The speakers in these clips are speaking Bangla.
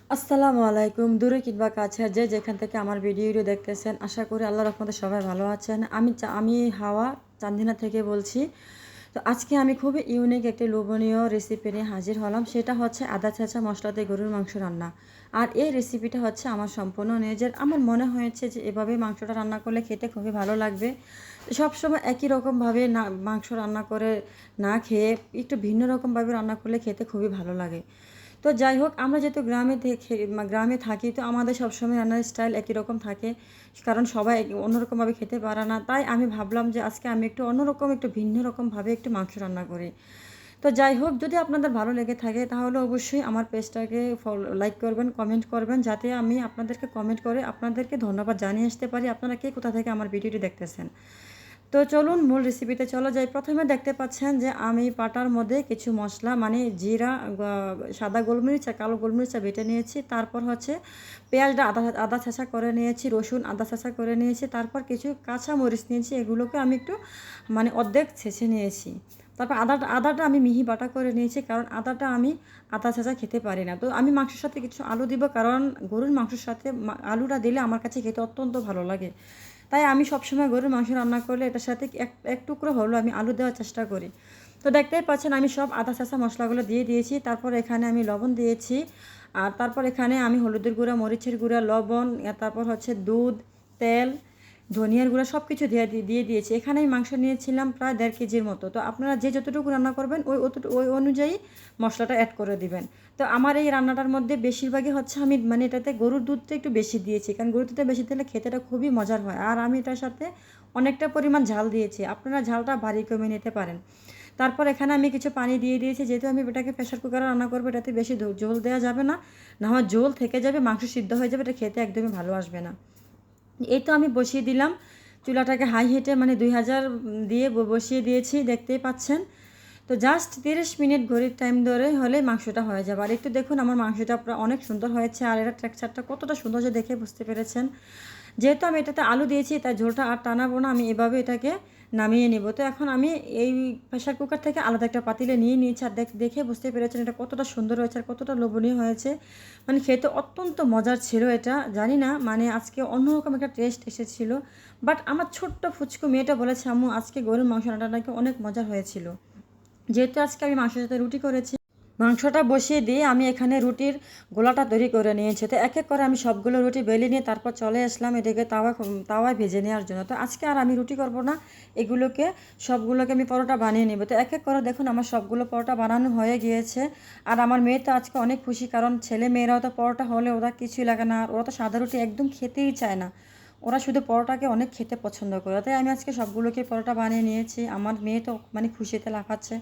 আসসালামু আলাইকুম। দূরে কিংবা কাছে যে যেখান থেকে আমার ভিডিওটি দেখতেছেন, আশা করি আল্লাহর রহমতে সবাই ভালো আছেন। আমি হাওয়া চান্দিনা থেকে বলছি। তো আজকে আমি খুবই ইউনিক একটি লোভনীয় রেসিপি নিয়ে হাজির হলাম। সেটা হচ্ছে আদা ছেঁচা মশলা দিয়ে গরুর মাংস রান্না। আর এই রেসিপিটা হচ্ছে আমার সম্পূর্ণ নিজের। আমার মনে হয়েছে যে এভাবে মাংসটা রান্না করলে খেতে খুবই ভালো লাগবে। সবসময় একই রকমভাবে না মাংস রান্না করে না খেয়ে একটু ভিন্ন রকমভাবে রান্না করলে খেতে খুবই ভালো লাগে। তো যাই হোক, আমরা যেহেতু গ্রামে থাকি, তো আমাদের সবসময় রান্নার স্টাইল একই রকম থাকে, কারণ সবাই অন্যরকমভাবে খেতে পারে না। তাই আমি ভাবলাম যে আজকে আমি একটু অন্যরকম, একটু ভিন্ন রকমভাবে একটু মাংস রান্না করি। তো যাই হোক, যদি আপনাদের ভালো লেগে থাকে তাহলে অবশ্যই আমার পেজটাকে লাইক করবেন, কমেন্ট করবেন, যাতে আমি আপনাদেরকে কমেন্ট করে আপনাদেরকে ধন্যবাদ জানিয়ে আসতে পারি আপনারা কে কোথা থেকে আমার ভিডিওটি দেখতেছেন। তো চলুন মূল রেসিপিতে চলো যাই। প্রথমে দেখতে পাচ্ছেন যে আমি পাটার মধ্যে কিছু মশলা মানে জিরা, সাদা গোলমরিচ আর কালো গোলমরিচ বেটে নিয়েছি। তারপর হচ্ছে পেঁয়াজটা আদা আদা ছেঁচা করে নিয়েছি, রসুন আদা ছেঁচা করে নিয়েছি। তারপর কিছু কাঁচা মরিচ নিয়েছি, এগুলোকে আমি একটু মানে অর্ধেক ছেঁচে নিয়েছি। তারপর আদাটা আমি মিহি বাটা করে নিয়েছি, কারণ আদাটা আমি আদা ছেঁচা খেতে পারি না। তো আমি মাংসের সাথে কিছু আলু দিব, কারণ গরুর মাংসের সাথে আলুটা দিলে আমার কাছে খেতে অত্যন্ত ভালো লাগে। তাই আমি সবসময় গরুর মাংস রান্না করলে এটার সাথে এক টুকরো হলেও আমি আলু দেওয়ার চেষ্টা করি। তো দেখতেই পাচ্ছেন আমি সব আদা ছেঁচা মশলাগুলো দিয়ে দিয়েছি। তারপর এখানে আমি লবণ দিয়েছি, আর তারপর এখানে আমি হলুদের গুঁড়া, মরিচের গুঁড়া, লবণ, তারপর হচ্ছে দুধ, তেল, ধনিয়ার গুঁড়া সব কিছু দিয়ে দিয়েছি। এখানে আমি মাংস নিয়েছিলাম প্রায় 1.5 কেজির মতো। তো আপনারা যে যতটুকু রান্না করবেন ওই অনুযায়ী মশলাটা অ্যাড করে দিবেন। তো আমার এই রান্নাটার মধ্যে বেশিরভাগই হচ্ছে আমি মানে এটাতে গরুর দুধটা একটু বেশি দিয়েছি, কারণ গরুর দুধটা বেশি দিলে খেতেটা খুবই মজার হয়। আর আমি এটার সাথে অনেকটা পরিমাণ ঝাল দিয়েছি, আপনারা ঝালটা ভারী কমে নিতে পারেন। তারপর এখানে আমি কিছু পানি দিয়ে দিয়েছি, যেহেতু আমি এটাকে প্রেশার কুকারে রান্না করবো, এটাতে বেশি ঝোল দেওয়া যাবে না, না হয় ঝোল থেকে যাবে, মাংস সিদ্ধ হয়ে যাবে, এটা খেতে একদমই ভালো আসবে না। এই তো আমি বসিয়ে দিলাম চুলাটাকে হাই হিটে, মানে 2000 দিয়ে বসিয়ে দিয়েছি, দেখতেই পাচ্ছেন। তো জাস্ট 30 মিনিট ঘড়ির টাইম ধরে হলে মাংসটা হয়ে যাবে। আর একটু দেখুন আমার মাংসটা অনেক সুন্দর হয়েছে, আর এটা টেক্সচারটা কতটা সুন্দর যে দেখে বুঝতে পেরেছেন। যেহেতু আমি এটাতে আলু দিয়েছি তাই ঝোলটা আর টানাবো না, আমি এভাবে এটাকে নামিয়ে নিব। তো এখন আমি এই প্রেশার কুকার থেকে আলাদা একটা পাতিলে নিয়ে নিয়েছি, আর দেখে বুঝতে পেরেছেন এটা কতটা সুন্দর হয়েছে আর কতটা লোভনীয় হয়েছে। মানে খেতে অত্যন্ত মজার ছিল এটা, জানি না মানে আজকে অন্যরকম একটা টেস্ট এসেছিলো। বাট আমার ছোট্ট ফুচকু মেয়েটা বলেছে, আম্মু আজকে গরুর মাংস রান্নাটা নাকি অনেক মজার হয়েছিল। যেহেতু আজকে আমি মাংসের সাথে রুটি করেছি, মাংসটা বসিয়ে দিয়ে আমি এখানে রুটির গোলাটা তৈরি করে নিয়েছি। তো এক এক করে আমি সবগুলো রুটি বেলে নিয়ে তারপর চলে আসলাম এদিকে তাওয়ায় ভেজে নেওয়ার জন্য। তো আজকে আর আমি রুটি করব না, সবগুলোকে আমি পরোটা বানিয়ে নেব। তো এক এক করে দেখুন আমার সবগুলো পরোটা বানানো হয়ে গিয়েছে। আর আমার মেয়ে তো আজকে অনেক খুশি, কারণ ছেলে মেয়েরাও তো পরোটা হলে ওরা কিছুই লাগে না, আর ওরা তো সাদা রুটি একদম খেতেই চায় না, ওরা শুধু পরোটাকে অনেক খেতে পছন্দ করে। তাই আমি আজকে সবগুলোকে পরোটা বানিয়ে নিয়েছি। আমার মেয়ে তো মানে খুশিতে লাফাচ্ছে।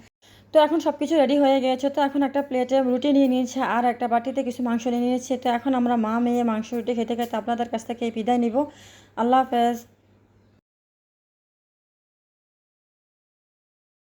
তো এখন সব কিছু রেডি হয়ে গিয়েছে। তো এখন একটা প্লেটে রুটি নিয়ে নিয়েছে, আর একটা বাটিতে কিছু মাংস নিয়ে নিয়েছে। তো এখন আমরা মা মেয়ে মাংস রুটি খেতে খেতে আপনাদের কাছ থেকে বিদায় নিব। আল্লাহ হাফেজ।